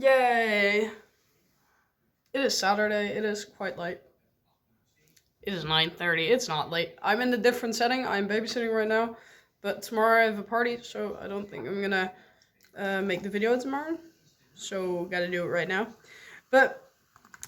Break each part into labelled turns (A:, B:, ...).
A: Yay! It is Saturday. It is quite late. It is 9:30. It's not late. I'm in a different setting. I'm babysitting right now. But tomorrow I have a party, so I don't think I'm gonna make the video tomorrow. So gotta do it right now. But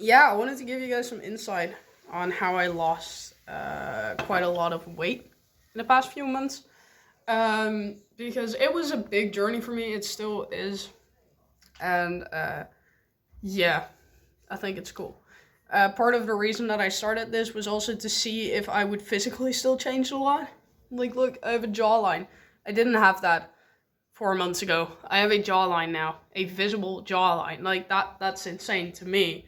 A: yeah, I wanted to give you guys some insight on how I lost quite a lot of weight in the past few months. Because it was a big journey for me. It still is. And yeah, I think it's cool. Part of the reason that I started this was also to see if I would physically still change a lot. Like, look, I have a jawline. I didn't have that 4 months ago. I have a jawline now, a visible jawline. Like, that's insane to me.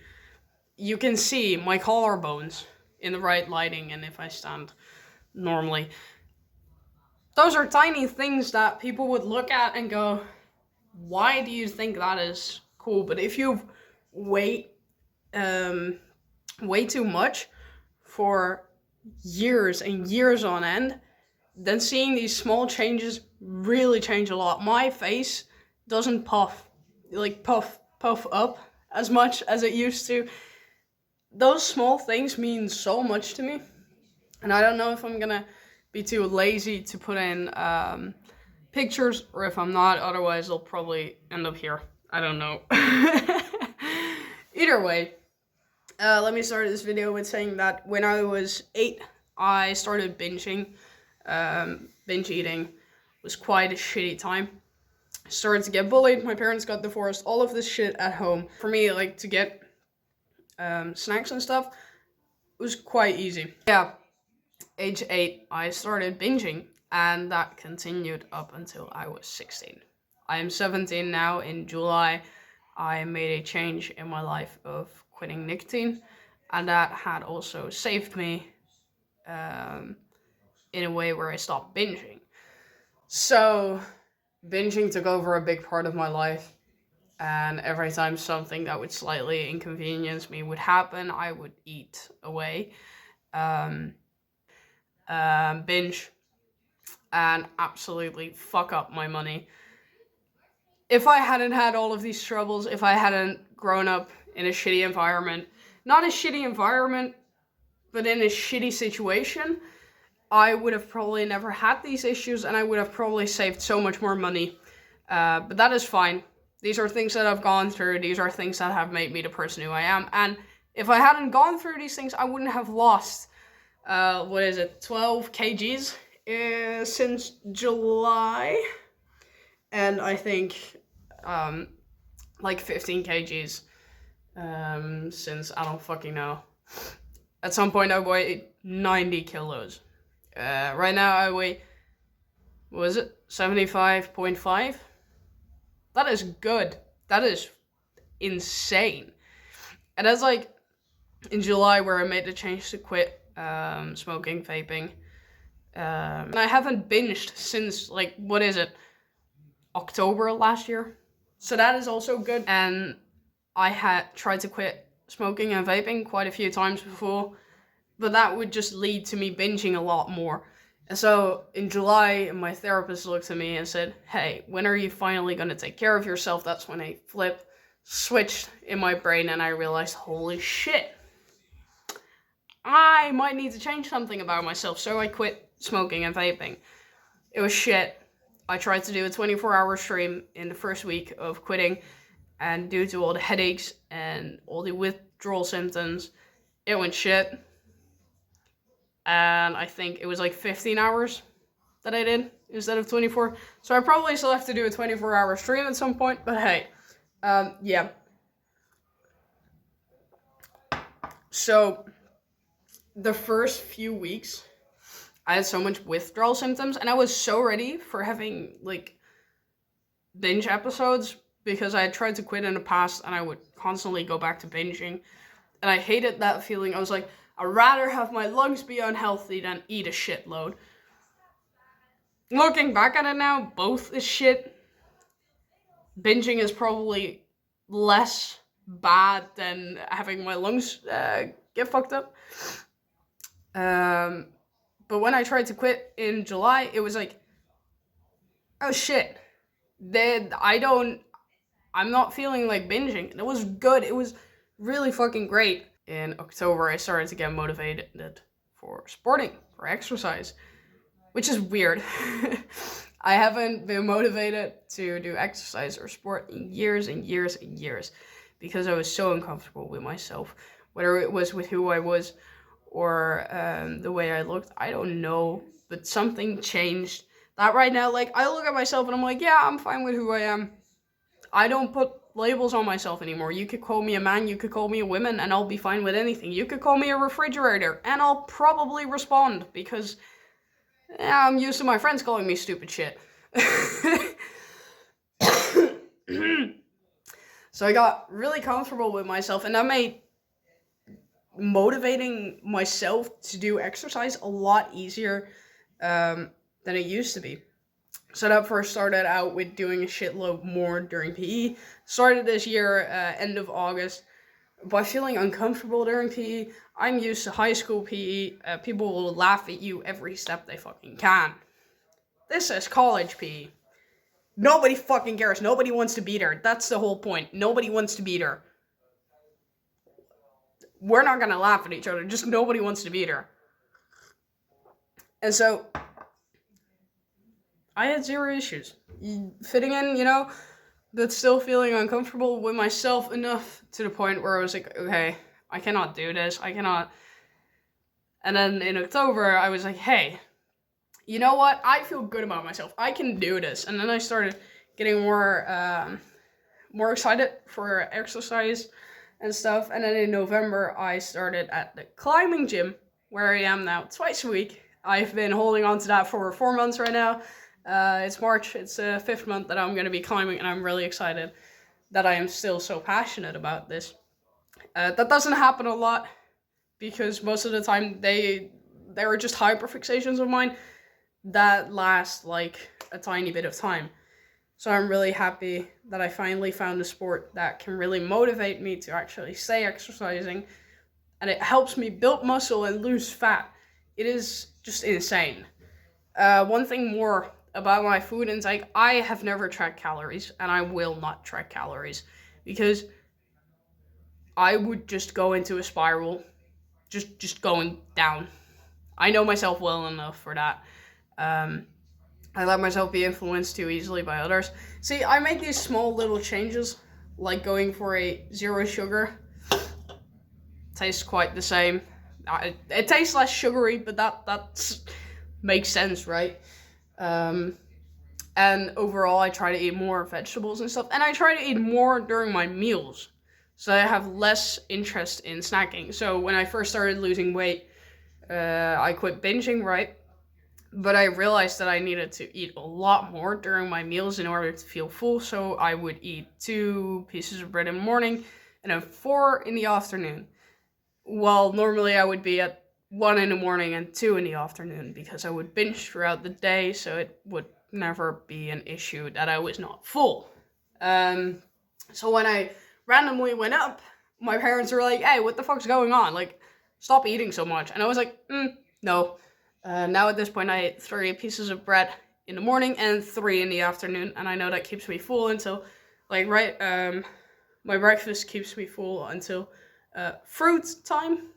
A: You can see my collarbones in the right lighting, and if I stand normally. Those are tiny things that people would look at and go, why do you think that is cool? But if you wait way too much for years and years on end, then seeing these small changes really change a lot. My face doesn't puff up as much as it used to. Those small things mean so much to me, and I don't know if I'm gonna be too lazy to put in pictures, or if I'm not, otherwise I'll probably end up here. I don't know. Either way, let me start this video with saying that when I was 8, I started binging. Binge eating was quite a shitty time. I started to get bullied, my parents got divorced, all of this shit at home. For me, like, to get snacks and stuff was quite easy. Yeah, age 8, I started binging, and that continued up until I was 16. I am 17 now. In July, I made a change in my life of quitting nicotine, and that had also saved me in a way where I stopped binging. So, binging took over a big part of my life, and every time something that would slightly inconvenience me would happen, I would eat away, binge, and absolutely fuck up my money. If I hadn't had all of these troubles, if I hadn't grown up in a shitty environment, not a shitty environment, but in a shitty situation, I would have probably never had these issues, and I would have probably saved so much more money. But that is fine. These are things that I've gone through. These are things that have made me the person who I am. And if I hadn't gone through these things, I wouldn't have lost, 12 kgs since July. And I think, 15 kgs since, I don't fucking know. At some point I weighed 90 kilos. Right now I weigh, 75.5? That is good. That is insane. And that's like in July where I made the change to quit smoking, vaping. And I haven't binged since, October last year. So that is also good. And I had tried to quit smoking and vaping quite a few times before, but that would just lead to me binging a lot more. And so in July, my therapist looked at me and said, hey, when are you finally going to take care of yourself? That's when a flip switched in my brain, and I realized, holy shit, I might need to change something about myself. So I quit smoking and vaping. It was shit. I tried to do a 24-hour stream in the first week of quitting, and due to all the headaches and all the withdrawal symptoms, it went shit. And I think it was 15 hours that I did instead of 24. So I probably still have to do a 24-hour stream at some point, but hey, yeah. So the first few weeks, I had so much withdrawal symptoms, and I was so ready for having, binge episodes, because I had tried to quit in the past, and I would constantly go back to binging, and I hated that feeling. I was like, I'd rather have my lungs be unhealthy than eat a shitload. Looking back at it now, both is shit. Binging is probably less bad than having my lungs get fucked up. But when I tried to quit in July, it was like, oh shit, I'm not feeling like binging. And it was good. It was really fucking great. In October, I started to get motivated for sporting, for exercise, which is weird. I haven't been motivated to do exercise or sport in years and years and years because I was so uncomfortable with myself, whether it was with who I was or the way I looked. I don't know, but something changed. That right now, like, I look at myself and I'm like, yeah, I'm fine with who I am. I don't put labels on myself anymore. You could call me a man, you could call me a woman, and I'll be fine with anything. You could call me a refrigerator, and I'll probably respond, because I'm used to my friends calling me stupid shit. So I got really comfortable with myself, and that made motivating myself to do exercise a lot easier than it used to be. So that first started out with doing a shitload more during PE. Started this year, end of August, by feeling uncomfortable during PE. I'm used to high school PE. People will laugh at you every step they fucking can. This is college PE. Nobody fucking cares. Nobody wants to be there. That's the whole point. Nobody wants to be there. We're not gonna laugh at each other. Just nobody wants to be there. And so I had zero issues fitting in, but still feeling uncomfortable with myself enough to the point where I was like, okay, I cannot do this. I cannot. And then in October, I was like, hey, you know what? I feel good about myself. I can do this. And then I started getting more excited for exercise and stuff. And then in November, I started at the climbing gym where I am now twice a week. I've been holding on to that for 4 months right now. It's March, it's the 5th month that I'm going to be climbing, and I'm really excited that I am still so passionate about this. That doesn't happen a lot, because most of the time they are just hyperfixations of mine that last like a tiny bit of time. So I'm really happy that I finally found a sport that can really motivate me to actually stay exercising, and it helps me build muscle and lose fat. It is just insane. One thing more about my food intake, I have never tracked calories, and I will not track calories, because I would just go into a spiral, just going down. I know myself well enough for that. I let myself be influenced too easily by others. See, I make these small little changes, like going for a 0 sugar. Tastes quite the same. It tastes less sugary, but that makes sense, right? And overall, I try to eat more vegetables and stuff, and I try to eat more during my meals, so I have less interest in snacking. So when I first started losing weight, I quit binging, right? But I realized that I needed to eat a lot more during my meals in order to feel full, so I would eat 2 pieces of bread in the morning, and then 4 in the afternoon. Well, normally I would be at 1 in the morning and 2 in the afternoon, because I would binge throughout the day, so it would never be an issue that I was not full. So when I randomly went up, my parents were like, hey, what the fuck's going on? Like, stop eating so much. And I was like, no. Now at this point, I ate 3 pieces of bread in the morning and 3 in the afternoon, and I know that keeps me full until, like, my breakfast keeps me full until fruit time.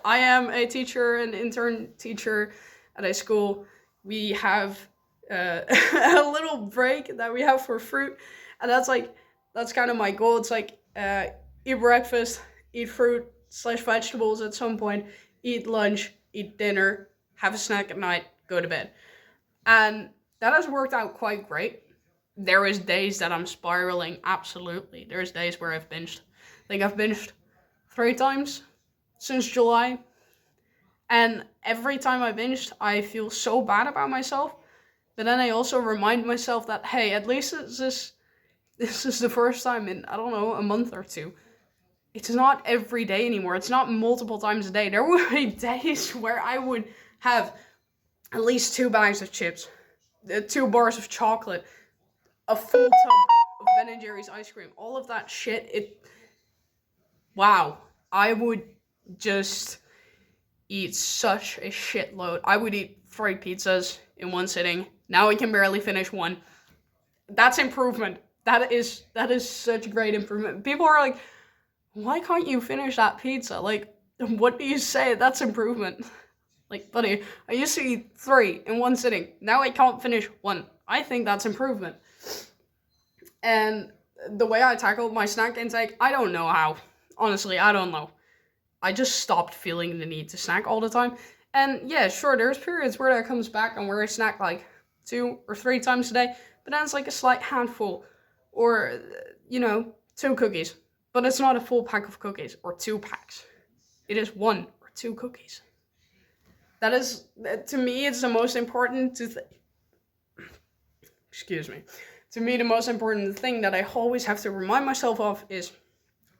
A: I am a teacher, an intern teacher at a school. We have a little break that we have for fruit, and that's kind of my goal. It's like eat breakfast, eat fruit / vegetables at some point, eat lunch, eat dinner, have a snack at night, go to bed. And that has worked out quite great. There is days that I'm spiraling, absolutely. There's days where I've binged. I think I've binged 3 times since July. And every time I binged, I feel so bad about myself. But then I also remind myself that, hey, at least this is the first time in, I don't know, a month or 2. It's not every day anymore. It's not multiple times a day. There will be days where I would have at least 2 bags of chips, 2 bars of chocolate, a full tub of Ben & Jerry's ice cream. All of that shit, wow. I would just eat such a shitload. I would eat 3 pizzas in one sitting. Now I can barely finish one. That's improvement. That is such great improvement. People are like, why can't you finish that pizza? Like, what do you say? That's improvement. Like, buddy, I used to eat 3 in one sitting. Now I can't finish 1. I think that's improvement. And the way I tackled my snack intake, I don't know how. Honestly, I don't know. I just stopped feeling the need to snack all the time. And yeah, sure, there's periods where that comes back and where I snack like 2 or 3 times a day, but then it's like a slight handful or, 2 cookies. But it's not a full pack of cookies or 2 packs. It is 1 or 2 cookies. That is, to me, it's the most important excuse me. To me, the most important thing that I always have to remind myself of is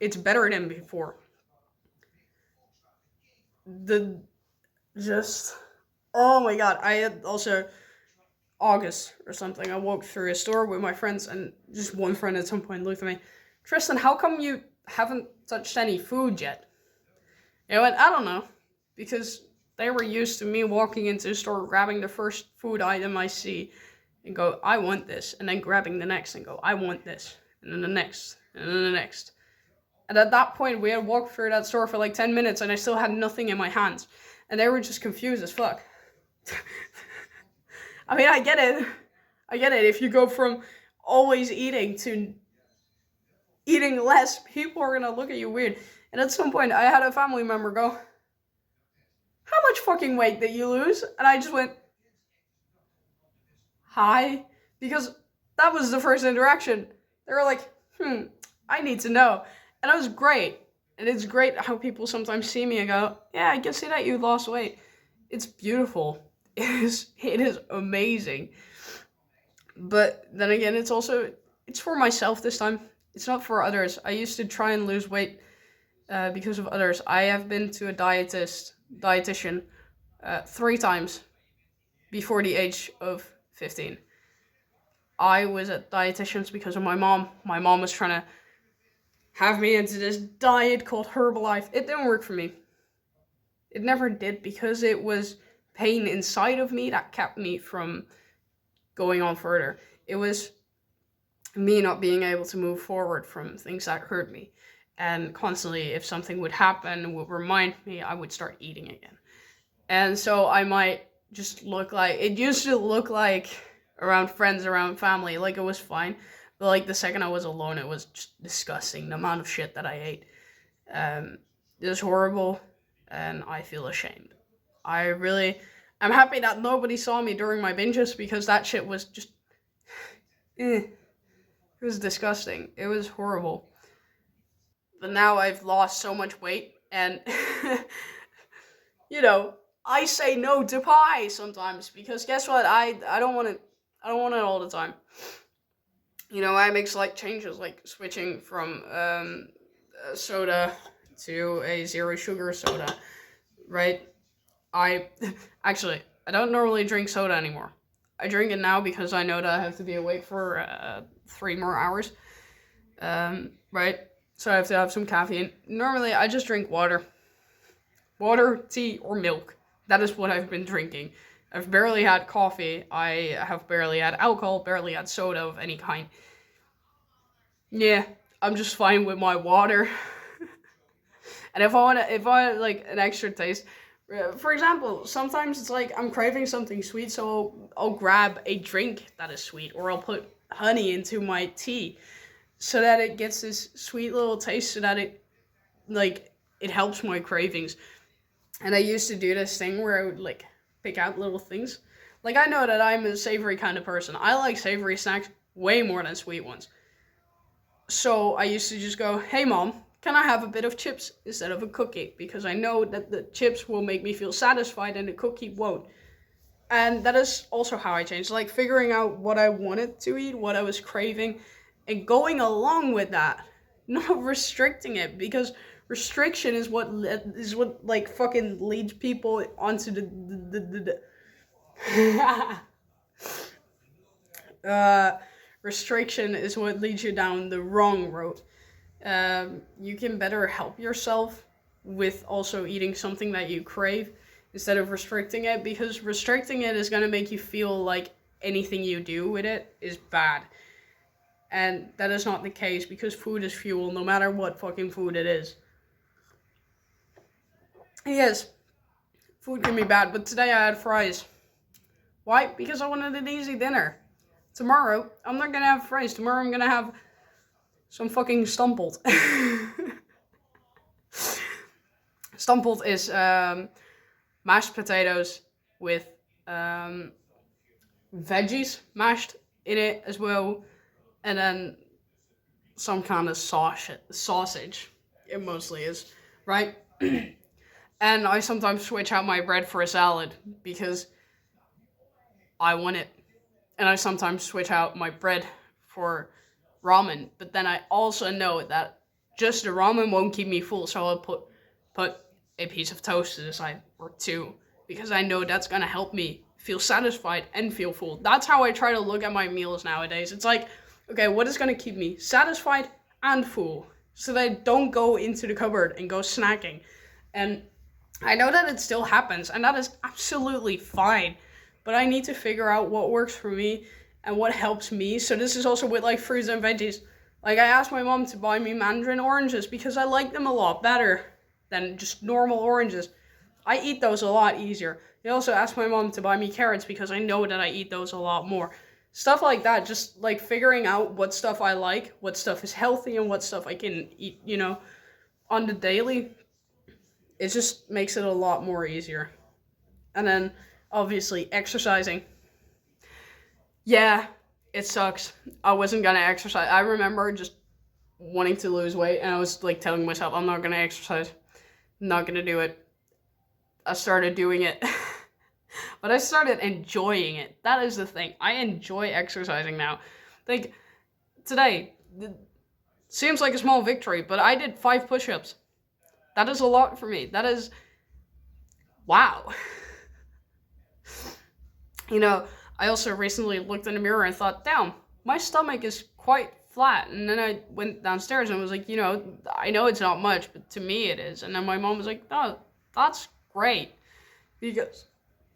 A: it's better than before. Oh my god, I had also August or something. I walked through a store with my friends, and just one friend at some point looked at me, Tristan, how come you haven't touched any food yet? And I went, I don't know, because they were used to me walking into the store, grabbing the first food item I see, and go, I want this, and then grabbing the next and go, I want this, and then the next, and then the next. And at that point, we had walked through that store for like 10 minutes, and I still had nothing in my hands. And they were just confused as fuck. I mean, I get it. If you go from always eating to eating less, people are gonna look at you weird. And at some point, I had a family member go, how much fucking weight did you lose? And I just went, hi? Because that was the first interaction. They were like, I need to know. And it was great. And it's great how people sometimes see me and go, yeah, I can see that you lost weight. It's beautiful. It is amazing. But then again, it's for myself this time. It's not for others. I used to try and lose weight because of others. I have been to a dietitian 3 times before the age of 15. I was at dietitians because of my mom. My mom was trying to have me into this diet called Herbalife. It didn't work for me. It never did, because it was pain inside of me that kept me from going on further. It was me not being able to move forward from things that hurt me. And constantly, if something would happen, would remind me, I would start eating again. And so I might just look like, it used to look like around friends, around family, like it was fine. But like the second I was alone, it was just disgusting, the amount of shit that I ate. It was horrible, and I feel ashamed. I'm happy that nobody saw me during my binges, because that shit was just, it was disgusting. It was horrible. But now I've lost so much weight, and, I say no to pie sometimes, because guess what? I don't want it all the time. I make slight changes, like switching from soda to a 0 sugar soda, right? I don't normally drink soda anymore. I drink it now because I know that I have to be awake for 3 more hours, right? So I have to have some caffeine. Normally, I just drink water, tea, or milk. That is what I've been drinking. I've barely had coffee. I have barely had alcohol, barely had soda of any kind. Yeah, I'm just fine with my water. And if I want like an extra taste, for example, sometimes it's like I'm craving something sweet, so I'll grab a drink that is sweet, or I'll put honey into my tea so that it gets this sweet little taste, so that it helps my cravings. And I used to do this thing where I would like pick out little things. Like, I know that I'm a savory kind of person. I like savory snacks way more than sweet ones. So I used to just go, hey mom, can I have a bit of chips instead of a cookie? Because I know that the chips will make me feel satisfied and the cookie won't. And that is also how I changed. Like, figuring out what I wanted to eat, what I was craving, and going along with that. Not restricting it, because restriction is what like fucking leads people onto the restriction is what leads you down the wrong road. You can better help yourself with also eating something that you crave instead of restricting it, because restricting it is going to make you feel like anything you do with it is bad. And that is not the case because food is fuel no matter what fucking food it is. Yes, food can be bad, but today I had fries. Why? Because I wanted an easy dinner. Tomorrow, I'm not gonna have fries. Tomorrow I'm gonna have some fucking stamppot. Stamppot is mashed potatoes with veggies mashed in it as well, and then some kind of sausage. It mostly is, right? And I sometimes switch out my bread for a salad because I want it. And I sometimes switch out my bread for ramen, but then I also know that just the ramen won't keep me full, so I'll put a piece of toast to the side or two because I know that's gonna help me feel satisfied and feel full. That's how I try to look at my meals nowadays. It's like, okay, what is gonna keep me satisfied and full so that I don't go into the cupboard and go snacking. And I know that it still happens, and that is absolutely fine, but I need to figure out what works for me and what helps me. So this is also with like fruits and veggies. Like I asked my mom to buy me mandarin oranges because I like them a lot better than just normal oranges. I eat those a lot easier. I also asked my mom to buy me carrots because I know that I eat those a lot more. Stuff like that, just like figuring out what stuff I like, what stuff is healthy, and what stuff I can eat, on the daily. It just makes it a lot more easier. And then, obviously, exercising. Yeah, it sucks. I wasn't gonna exercise. I remember just wanting to lose weight, and I was like telling myself, I'm not gonna exercise. I'm not gonna do it. I started doing it. But I started enjoying it. That is the thing. I enjoy exercising now. Like, today, seems like a small victory, but I did 5 push-ups. That is a lot for me. That is, wow. I also recently looked in the mirror and thought, damn, my stomach is quite flat. And then I went downstairs and was like, I know it's not much, but to me it is. And then my mom was like, no, that's great. Because,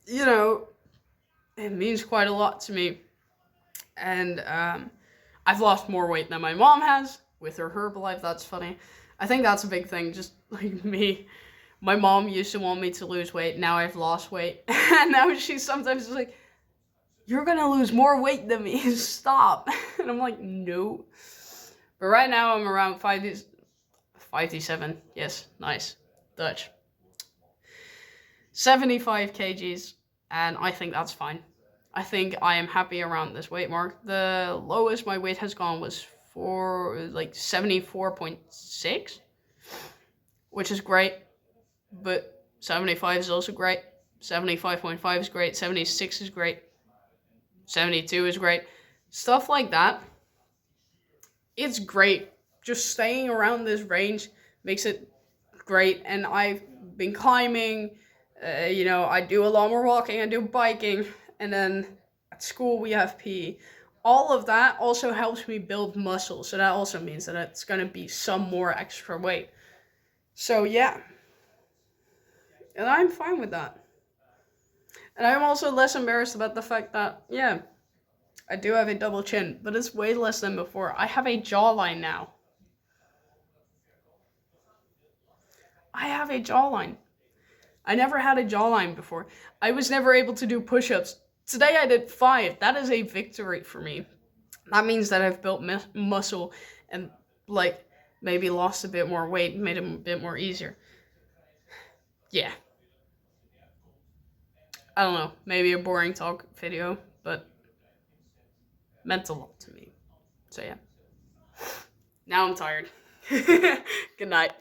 A: it means quite a lot to me. And I've lost more weight than my mom has with her Herbalife. That's funny. I think that's a big thing, just like me. My mom used to want me to lose weight. Now I've lost weight. And now she sometimes is like, you're going to lose more weight than me. Stop. And I'm like, no. But right now I'm around 57. Yes, nice. Dutch. 75 kgs. And I think that's fine. I think I am happy around this weight mark. The lowest my weight has gone was 74.6, which is great, but 75 is also great. 75.5 is great. 76 is great. 72 is great. Stuff like that. It's great. Just staying around this range makes it great. And I've been climbing. I do a lot more walking. I do biking. And then at school we have PE. All of that also helps me build muscle. So that also means that it's going to be some more extra weight. So yeah. And I'm fine with that. And I'm also less embarrassed about the fact that, yeah, I do have a double chin, but it's way less than before. I have a jawline now. I have a jawline. I never had a jawline before. I was never able to do push-ups. Today I did 5. That is a victory for me. That means that I've built muscle and maybe lost a bit more weight, made it a bit more easier. Yeah. I don't know, maybe a boring talk video, but meant a lot to me. So yeah. Now I'm tired. Good night.